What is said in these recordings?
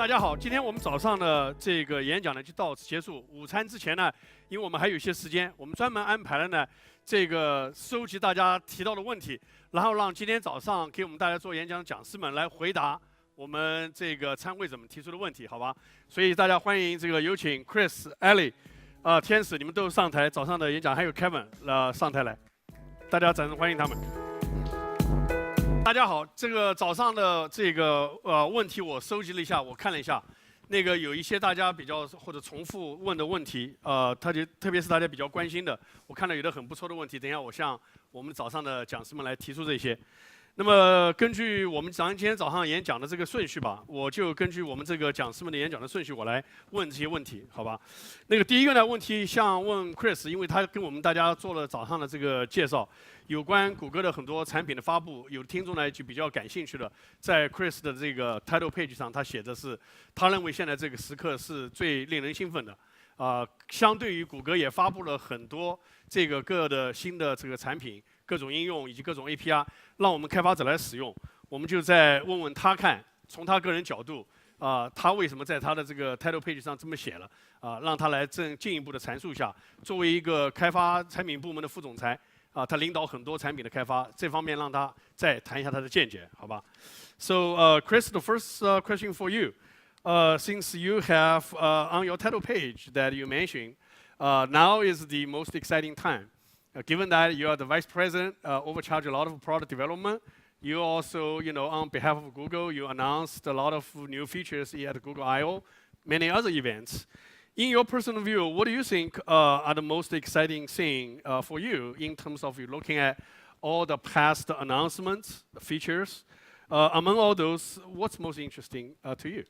大家好，今天我们早上的这个演讲呢就到此结束。午餐之前呢，因为我们还有一些时间，我们专门安排了呢这个收集大家提到的问题，然后让今天早上给我们大家做演讲的讲师们来回答我们这个参会者们提出的问题，好吧？所以大家欢迎这个有请 Chris、Ellie，天使你们都上台，早上的演讲还有 Kevin 上台来，大家掌声欢迎他们。大家好，这个早上的这个问题我收集了一下，我看了一下，那个有一些大家比较或者重复问的问题，特别是大家比较关心的，我看到有的很不错的问题，等一下我向我们早上的讲师们来提出这些。那么根据我们今天早上演讲的这个顺序吧，我就根据我们这个讲师们的演讲的顺序，我来问这些问题，好吧？那个第一个呢问题，像问 Chris， 因为他跟我们大家做了早上的这个介绍，有关谷歌的很多产品的发布，有的听众呢就比较感兴趣的，在 Chris 的这个 title page 上，他写的是，他认为现在这个时刻是最令人兴奋的。相对于谷歌也发布了很多这个各的新的这个产品、各种应用以及各种 API， 让我们开发者来使用。我们就再问问他看，从他个人角度，他为什么在他的这个 title page 上这么写了？让他来进一步的阐述一下。作为一个开发产品部门的副总裁，他领导很多产品的开发，这方面让他再谈一下他的见解，好吧 ？So, Chris, the first question for you. Since you have on your title page that you mentioned, now is the most exciting time. Given that you are the vice president, overcharge a lot of product development, you also, on behalf of Google, you announced a lot of new features at Google I/O, many other events. In your personal view, what do you think are the most exciting thing for you in terms of you looking at all the past announcements, features? Among all those, what's most interesting to you?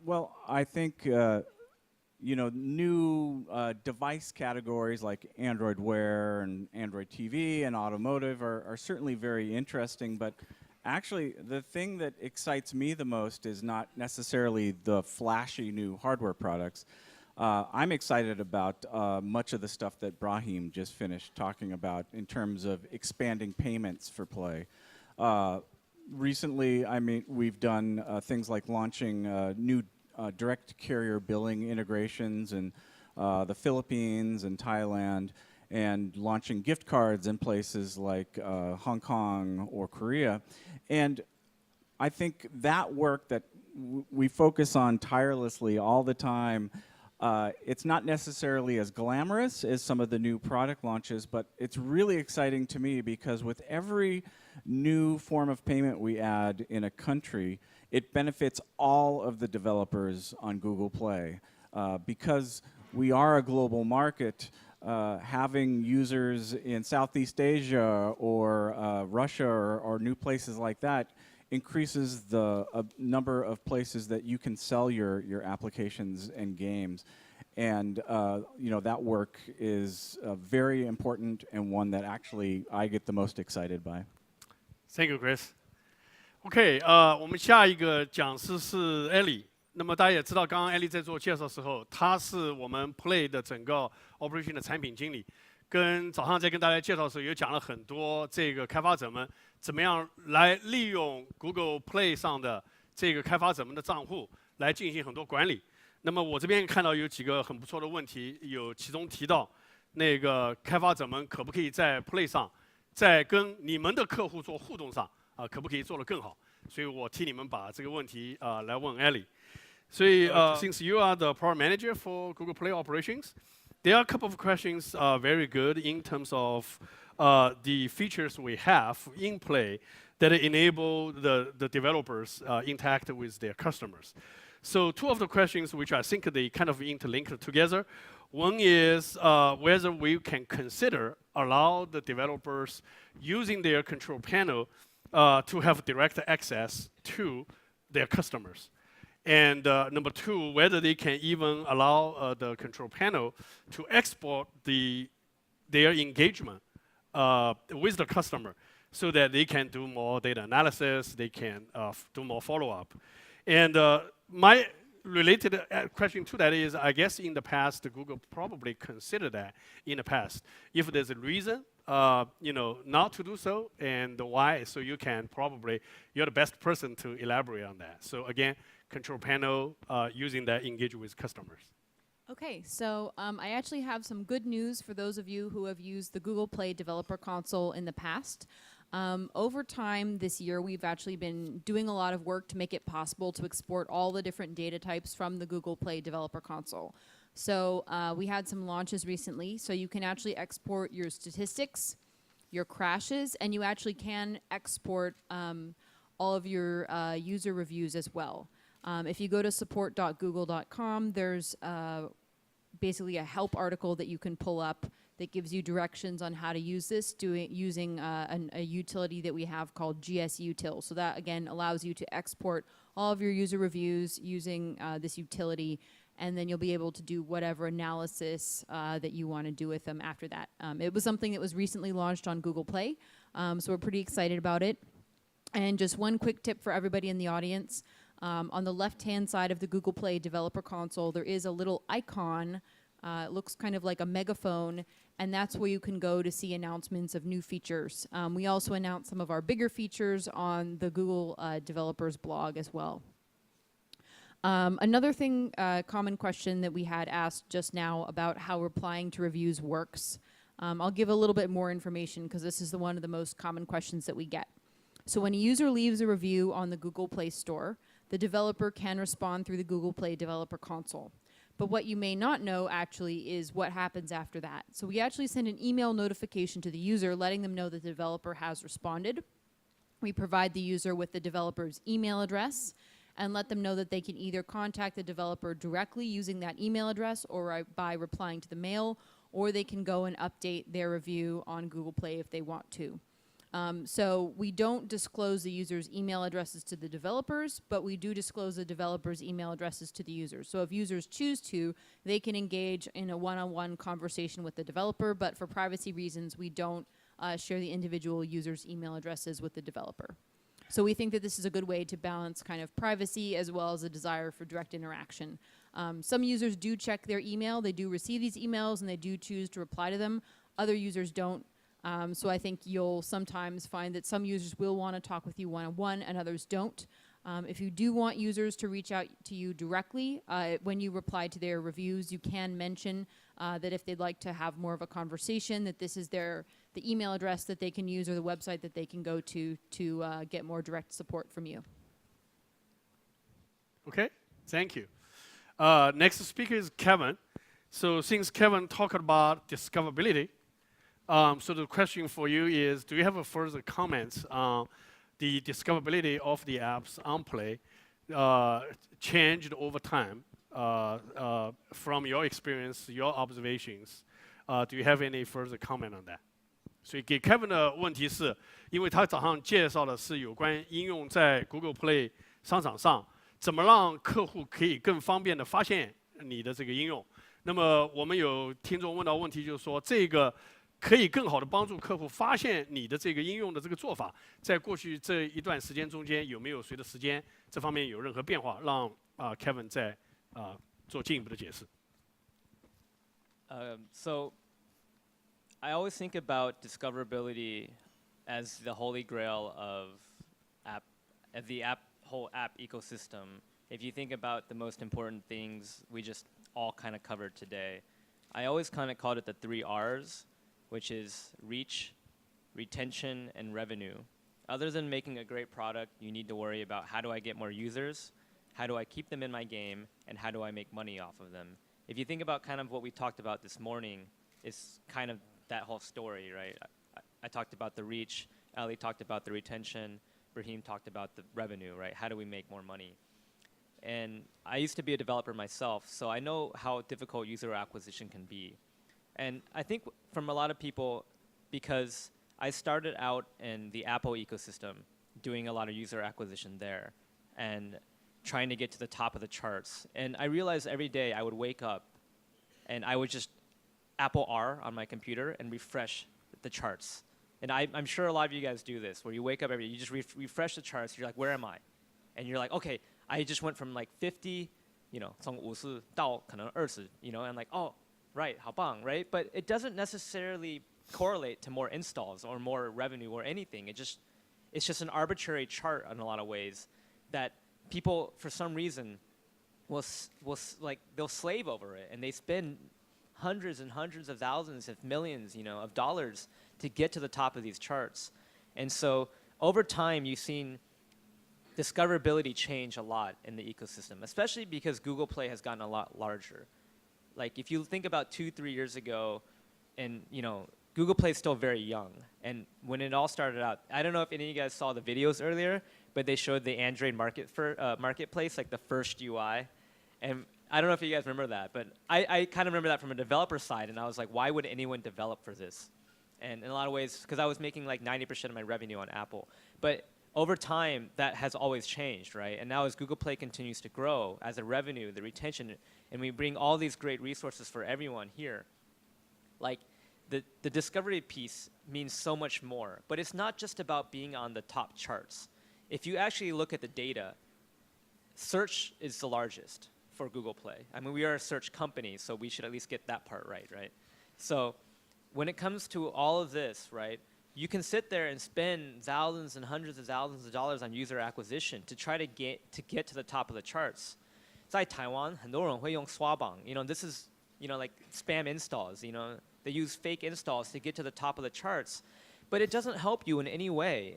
Well, I think new device categories like Android Wear and Android TV and automotive are certainly very interesting. But actually, the thing that excites me the most is not necessarily the flashy new hardware products. I'm excited about much of the stuff that Brahim just finished talking about in terms of expanding payments for Play. Recently, we've done things like launching new direct carrier billing integrations in the Philippines and Thailand, and launching gift cards in places like Hong Kong or Korea. And I think that work that we focus on tirelessly all the time, it's not necessarily as glamorous as some of the new product launches, but it's really exciting to me because with every new form of payment we add in a country, it benefits all of the developers on Google Play. Because we are a global market, having users in Southeast Asia or Russia or new places like that increases the number of places that you can sell your applications and games. And that work is very important and one that actually I get the most excited by. Thank you, Chris. OK， 我们下一个讲师是 Ellie。那么大家也知道，刚刚 Ellie 在做介绍的时候，她是我们 Play 的整个 operation 的产品经理。早上在跟大家介绍的时候，也讲了很多这个开发者们怎么样来利用 Google Play 上的这个开发者们的账户来进行很多管理。那么我这边看到有几个很不错的问题，其中提到那个开发者们可不可以在 Play 上，在跟你们的客户做互动上可不可以做得更好？所以我替你们把这个问题来问 Ellie。所以since you are the product manager for Google Play operations, there are a couple of questions very good in terms of the features we have in Play that enable the developers interact with their customers. So two of the questions which I think they kind of interlinked together. One is whether we can consider allow the developers using their control panel to have direct access to their customers. And number two, whether they can even allow the control panel to export their engagement with the customer so that they can do more data analysis, they can do more follow-up. And my related question to that is, I guess in the past, Google probably considered that in the past. If there's a reason, not to do so, and why, so you can probably, you're the best person to elaborate on that. So again, control panel, using that engage with customers. Okay, so I actually have some good news for those of you who have used the Google Play Developer Console in the past. Over time this year, we've actually been doing a lot of work to make it possible to export all the different data types from the Google Play Developer Console. So we had some launches recently, so you can actually export your statistics, your crashes, and you actually can export all of your user reviews as well. If you go to support.google.com, there's basically a help article that you can pull up that gives you directions on how to use this using a utility that we have called GSUtil. So that, again, allows you to export all of your user reviews using this utility, and then you'll be able to do whatever analysis that you want to do with them after that. It was something that was recently launched on Google Play, so we're pretty excited about it. And just one quick tip for everybody in the audience. On the left-hand side of the Google Play Developer Console, there is a little icon. It looks kind of like a megaphone, and that's where you can go to see announcements of new features. We also announced some of our bigger features on the Google Developers blog as well. Another thing, common question that we had asked just now about how replying to reviews works. I'll give a little bit more information because this is one of the most common questions that we get. So when a user leaves a review on the Google Play Store, the developer can respond through the Google Play Developer Console. But what you may not know, actually, is what happens after that. So we actually send an email notification to the user letting them know that the developer has responded. We provide the user with the developer's email address and let them know that they can either contact the developer directly using that email address or by replying to the mail, or they can go and update their review on Google Play if they want to. So we don't disclose the user's email addresses to the developers, but we do disclose the developers' email addresses to the users. So if users choose to, they can engage in a one-on-one conversation with the developer, but for privacy reasons, we don't share the individual users' email addresses with the developer. So we think that this is a good way to balance kind of privacy as well as a desire for direct interaction. Some users do check their email, they do receive these emails, and they do choose to reply to them. Other users don't. So I think you'll sometimes find that some users will want to talk with you one-on-one and others don't. If you do want users to reach out to you directly, when you reply to their reviews, you can mention that if they'd like to have more of a conversation, that this is the email address that they can use or the website that they can go to get more direct support from you. Okay, thank you. Next speaker is Kevin. So since Kevin talked about discoverability, so the question for you is, do you have a further comments on the discoverability of the apps on Play changed over time from your experience, your observations? Do you have any further comment on that? 所以给 Kevin 的问题是，因为他早上介绍的是有关应用在 Google Play 商场上，怎么让客户可以更方便的发现你的这个应用。那么我们有听众问到问题，就是说这个可以更好的帮助客户发现你的这个应用的这个做法，在过去这一段时间中间有没有随着时间这方面有任何变化？让Kevin 再做进一步的解释。So I always think about discoverability as the holy grail of the whole app ecosystem. If you think about the most important things we just all kind of covered today, I always kind of called it the 3 R's, which is reach, retention, and revenue. Other than making a great product, you need to worry about how do I get more users, how do I keep them in my game, and how do I make money off of them. If you think about kind of what we talked about this morning, it's kind of that whole story, right? I talked about the reach, Ali talked about the retention, Brahim talked about the revenue, right? How do we make more money? And I used to be a developer myself, so I know how difficult user acquisition can be. And I think from a lot of people, because I started out in the Apple ecosystem, doing a lot of user acquisition there, and trying to get to the top of the charts. And I realized every day I would wake up, and I would just Apple R on my computer and refresh the charts. And I'm sure a lot of you guys do this, where you wake up every day, you just refresh the charts, you're like, where am I? And you're like, okay, I just went from like 50, 从50到可能20 and like oh right 好棒 right but it doesn't necessarily correlate to more installs or more revenue or anything it's just an arbitrary chart in a lot of ways that people for some reason will like they'll slave over it and they spend hundreds and hundreds of thousands if millions of dollars to get to the top of these charts. And so over time you've seen discoverability change a lot in the ecosystem, especially because Google Play has gotten a lot larger. Like if you think about 2-3 years ago, and Google Play is still very young. And when it all started out, I don't know if any of you guys saw the videos earlier, but they showed the Android marketplace, like the first UI. And I don't know if you guys remember that, but I kind of remember that from a developer side, and I was like, why would anyone develop for this? And in a lot of ways, because I was making like 90% of my revenue on Apple. But over time, that has always changed, right? And now as Google Play continues to grow, as the revenue, the retention, and we bring all these great resources for everyone here, like the discovery piece means so much more. But it's not just about being on the top charts. If you actually look at the data, search is the largest for Google Play. I mean, we are a search company, so we should at least get that part right, right? So when it comes to all of this, right, you can sit there and spend thousands and hundreds of thousands of dollars on user acquisition to try to get to the top of the charts. 在台湾，很多人会用刷榜. This is, like spam installs. They use fake installs to get to the top of the charts, but it doesn't help you in any way.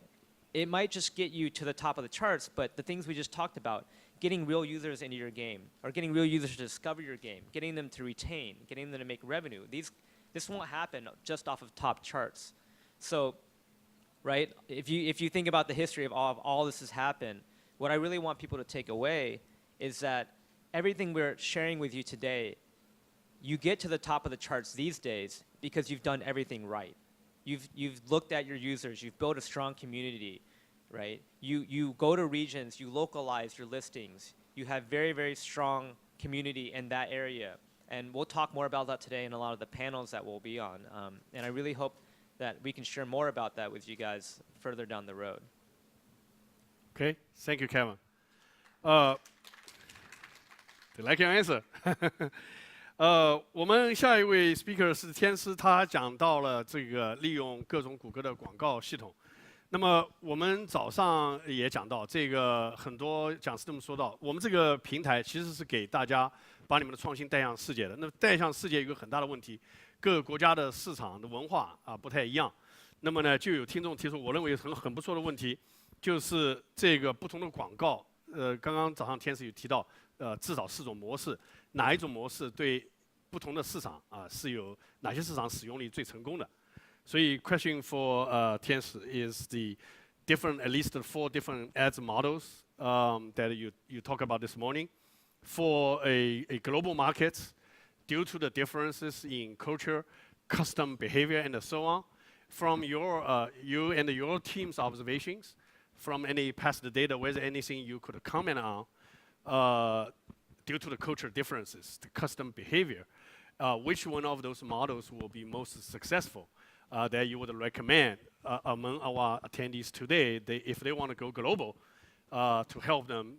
It might just get you to the top of the charts, but the things we just talked about, getting real users into your game, or getting real users to discover your game, getting them to retain, getting them to make revenue, this won't happen just off of top charts. So, right, if you think about the history of all this has happened, what I really want people to take away is that everything we're sharing with you today, you get to the top of the charts these days because you've done everything right. You've looked at your users, you've built a strong community, right? You go to regions, you localize your listings, you have very, very strong community in that area. And we'll talk more about that today in a lot of the panels that we'll be on. And I really hope that we can share more about that with you guys further down the road. Okay, thank you, Kevin. They like your answer. 我们下一位 speaker 是天师，他讲到了这个利用各种谷歌的广告系统。那么我们早上也讲到，这个很多讲师这么说到，我们这个平台其实是给大家把你们的创新带向世界的。那么带向世界有个很大的问题，各个国家的市场的文化不太一样。那么呢，就有听众提出，我认为很不错的问题，就是这个不同的广告。刚刚早上天使有提到，至少4种模式，哪一种模式对不同的市场是有哪些市场使用率最成功的？所以 question for 天使 is the different, at least 4 different ads models that you talk about this morning for a global market due to the differences in culture, custom behavior, and so on. From your you and your team's observations, from any past data, whether anything you could comment on due to the cultural differences, the custom behavior, which one of those models will be most successful that you would recommend among our attendees today, if they want to go global, to help them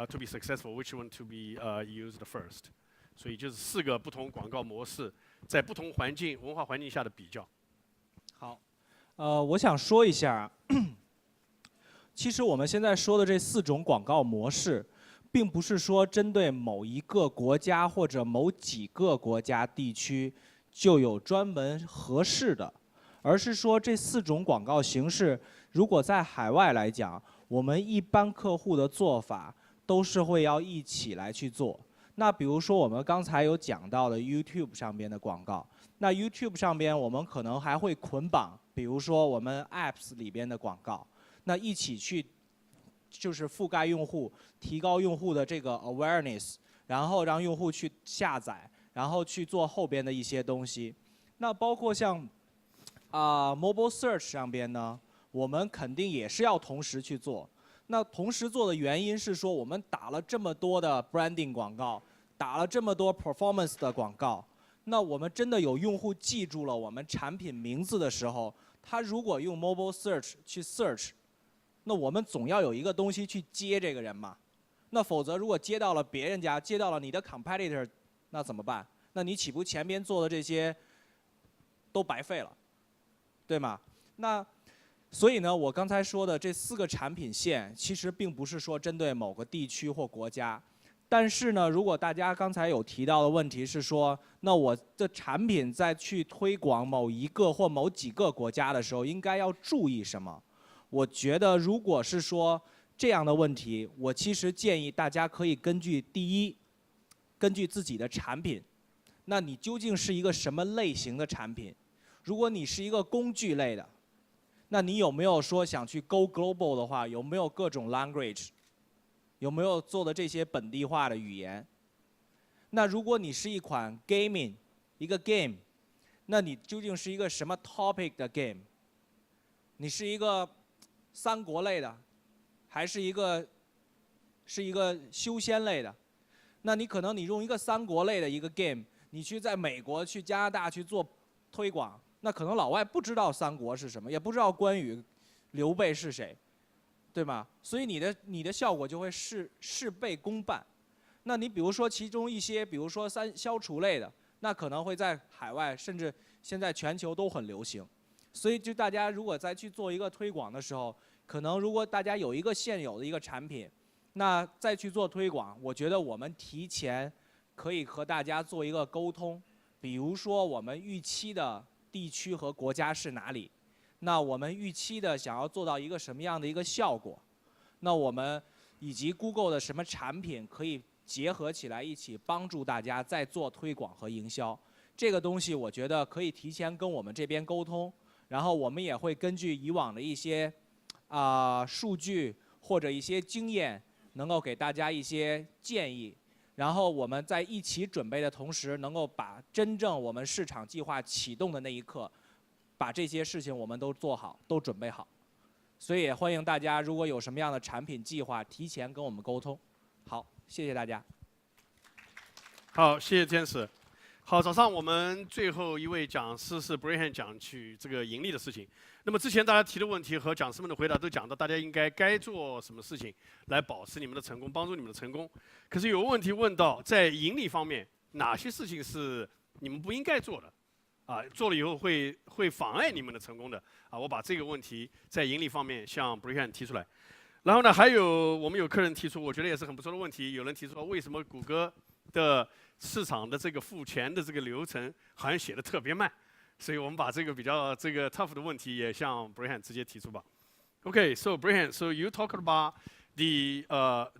to be successful, which one to be used first? 所以就是4个不同广告模式，在不同环境、文化环境下的比较。好，我想说一下，其实我们现在说的这4种广告模式，并不是说针对某一个国家或者某几个国家地区就有专门合适的，而是说这4种广告形式，如果在海外来讲，我们一般客户的做法都是会要一起来去做。那比如说我们刚才有讲到的 YouTube 上边的广告，那 YouTube 上边我们可能还会捆绑，比如说我们 Apps 里边的广告，那一起去就是覆盖用户，提高用户的这个 awareness， 然后让用户去下载，然后去做后边的一些东西。那包括像mobile search 上边呢，我们肯定也是要同时去做。那同时做的原因是说，我们打了这么多的 branding 广告，打了这么多 performance 的广告，那我们真的有用户记住了我们产品名字的时候，他如果用 mobile search 去 search， 那我们总要有一个东西去接这个人嘛。那否则如果接到了别人家，接到了你的 competitor， 那怎么办？那你岂不前边做的这些都白费了，对吗？那所以呢，我刚才说的这4个产品线，其实并不是说针对某个地区或国家。但是呢，如果大家刚才有提到的问题是说，那我的产品在去推广某一个或某几个国家的时候，应该要注意什么？我觉得，如果是说这样的问题，我其实建议大家可以根据第一，根据自己的产品，那你究竟是一个什么类型的产品？如果你是一个工具类的，那你有没有说想去 go global 的话，有没有各种 language？有没有做的这些本地化的语言？那如果你是一款 gaming， 一个 game， 那你究竟是一个什么 topic 的 game？ 你是一个三国类的，还是一个修仙类的？那你可能你用一个三国类的一个 game， 你去在美国、去加拿大去做推广，那可能老外不知道三国是什么，也不知道关羽、刘备是谁。对吗？所以你的效果就会事倍功半。那你比如说其中一些，比如说消除类的，那可能会在海外甚至现在全球都很流行。所以就大家如果再去做一个推广的时候，可能如果大家有一个现有的一个产品，那再去做推广，我觉得我们提前可以和大家做一个沟通，比如说我们预期的地区和国家是哪里。那我们预期的想要做到一个什么样的一个效果？那我们以及 Google 的什么产品可以结合起来一起帮助大家再做推广和营销？这个东西我觉得可以提前跟我们这边沟通，然后我们也会根据以往的一些数据或者一些经验，能够给大家一些建议。然后我们在一起准备的同时，能够把真正我们市场计划启动的那一刻，把这些事情我们都做好，都准备好，所以也欢迎大家，如果有什么样的产品计划，提前跟我们沟通。好，谢谢大家。好，谢谢天使。好，早上我们最后一位讲师是 Brian 讲起这个盈利的事情。那么之前大家提的问题和讲师们的回答都讲到，大家应该做什么事情来保持你们的成功，帮助你们的成功。可是有个问题问到，在盈利方面，哪些事情是你们不应该做的？做了以后会妨碍你们的成功的我把这个问题在盈利方面向 Brian 提出来。然后呢，还有我们有客人提出，我觉得也是很不错的问题。有人提出为什么谷歌的市场的这个付钱的这个流程好像写的特别慢，所以我们把这个比较这个 tough 的问题也向 Brian 直接提出吧。Okay, so Brian, so you talked about the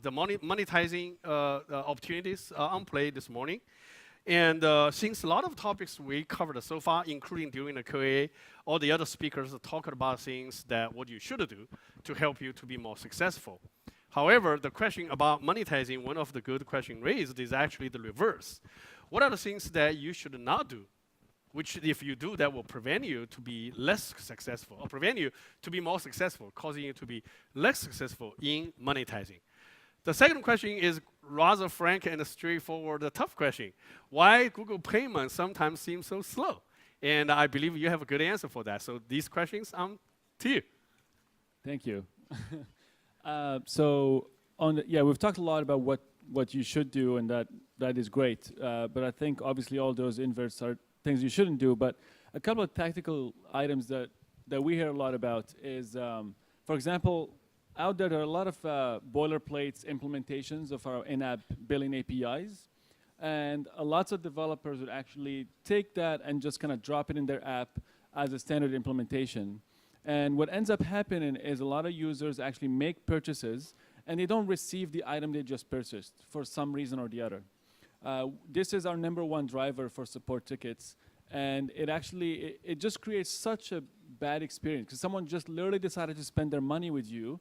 monetizing opportunities on play this morning. And since a lot of topics we covered so far, including during the Q&A, all the other speakers talked about things that what you should do to help you to be more successful. However, the question about monetizing, one of the good questions raised is actually the reverse. What are the things that you should not do, which if you do, that will prevent you to be less successful, or prevent you to be more successful, causing you to be less successful in monetizing? The second question is rather frank and straightforward, a tough question. Why Google Payment sometimes seems so slow? And I believe you have a good answer for that. So these questions to you. Thank you. We've talked a lot about what you should do, and that is great. But I think obviously all those inverts are things you shouldn't do. But a couple of tactical items that we hear a lot about is, for example, out there are a lot of boilerplate implementations of our in-app billing APIs. And lots of developers would actually take that and just kind of drop it in their app as a standard implementation. And what ends up happening is a lot of users actually make purchases and they don't receive the item they just purchased for some reason or the other. This is our #1 driver for support tickets. And it just creates such a bad experience because someone just literally decided to spend their money with you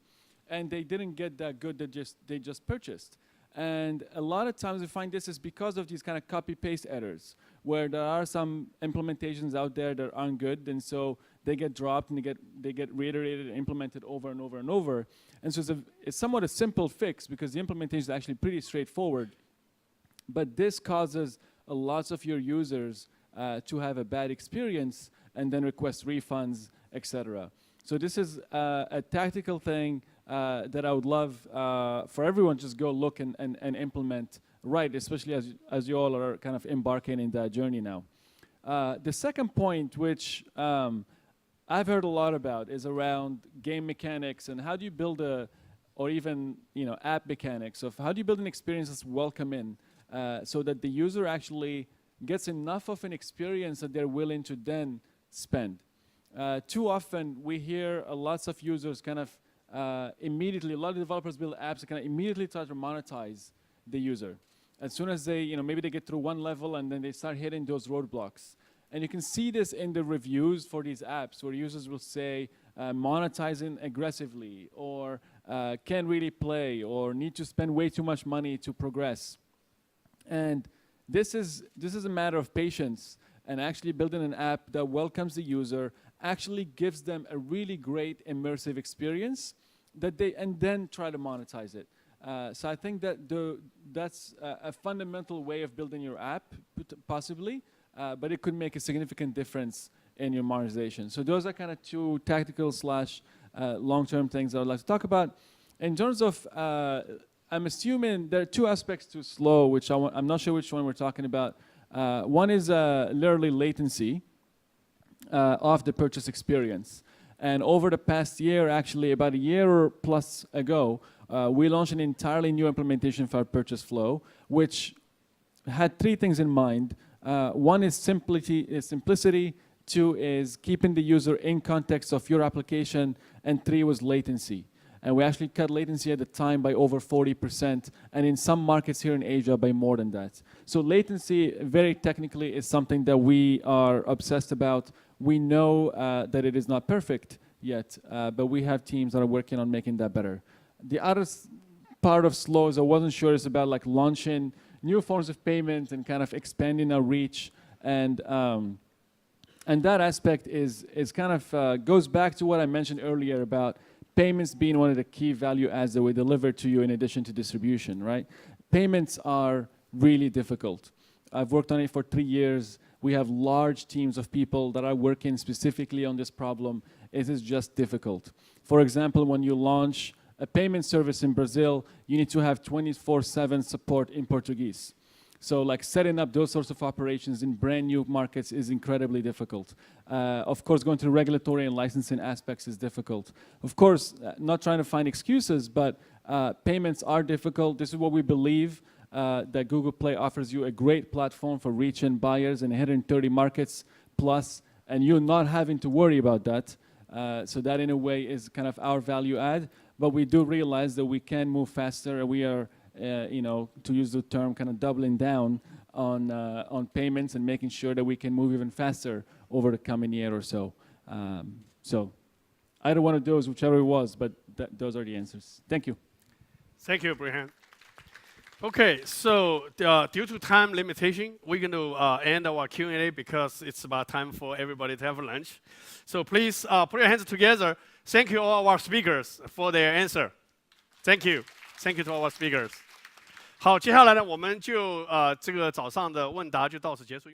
and they didn't get that good that they just purchased. And a lot of times we find this is because of these kind of copy-paste errors, where there are some implementations out there that aren't good, and so they get dropped and they get reiterated and implemented over and over and over. And so it's somewhat a simple fix because the implementation is actually pretty straightforward. But this causes lots of your users to have a bad experience and then request refunds, etc. So this is a tactical thing that I would love for everyone to just go look and implement right, especially as you all are kind of embarking in that journey now. The second point, which I've heard a lot about, is around game mechanics and how do you build or even app mechanics of how do you build an experience that's welcoming so that the user actually gets enough of an experience that they're willing to then spend. Too often we hear lots of users kind of immediately, a lot of developers build apps that kind of immediately try to monetize the user. As soon as they, maybe they get through one level and then they start hitting those roadblocks. And you can see this in the reviews for these apps where users will say monetizing aggressively or can't really play or need to spend way too much money to progress. And this is a matter of patience and actually building an app that welcomes the user, actually gives them a really great immersive experience and then try to monetize it. So I think that that's a fundamental way of building your app, possibly, but it could make a significant difference in your monetization. So those are kind of two tactical / long-term things I would like to talk about. In terms of, I'm assuming there are two aspects to slow, which I'm not sure which one we're talking about. One is literally latency of the purchase experience. And over the past year, actually about a year or plus ago, we launched an entirely new implementation for our purchase flow, which had three things in mind. One is simplicity, two is keeping the user in context of your application, and three was latency. And we actually cut latency at the time by over 40%, and in some markets here in Asia by more than that. So latency, very technically, is something that we are obsessed about. We know that it is not perfect yet, but we have teams that are working on making that better. The other part of slow is I wasn't sure is about like launching new forms of payment and kind of expanding our reach. And that aspect is kind of goes back to what I mentioned earlier about payments being one of the key value adds that we deliver to you in addition to distribution, right? Payments are really difficult. I've worked on it for 3 years. We have large teams of people that are working specifically on this problem. It is just difficult. For example, when you launch a payment service in Brazil, you need to have 24/7 support in Portuguese. So like setting up those sorts of operations in brand new markets is incredibly difficult. Of course, going through regulatory and licensing aspects is difficult. Of course, not trying to find excuses, but payments are difficult. This is what we believe, that Google Play offers you a great platform for reaching buyers in 130 markets plus, and you're not having to worry about that. So that in a way is kind of our value add. But we do realize that we can move faster, and we are to use the term, kind of doubling down on payments and making sure that we can move even faster over the coming year or so. So either one of those, whichever it was, but those are the answers. Thank you. Thank you, Brian. Okay, so due to time limitation, we're going to end our Q&A because it's about time for everybody to have lunch. So please put your hands together. Thank you all our speakers for their answer. Thank you. Thank you to our speakers. 好，接下来呢，我们就这个早上的问答就到此结束。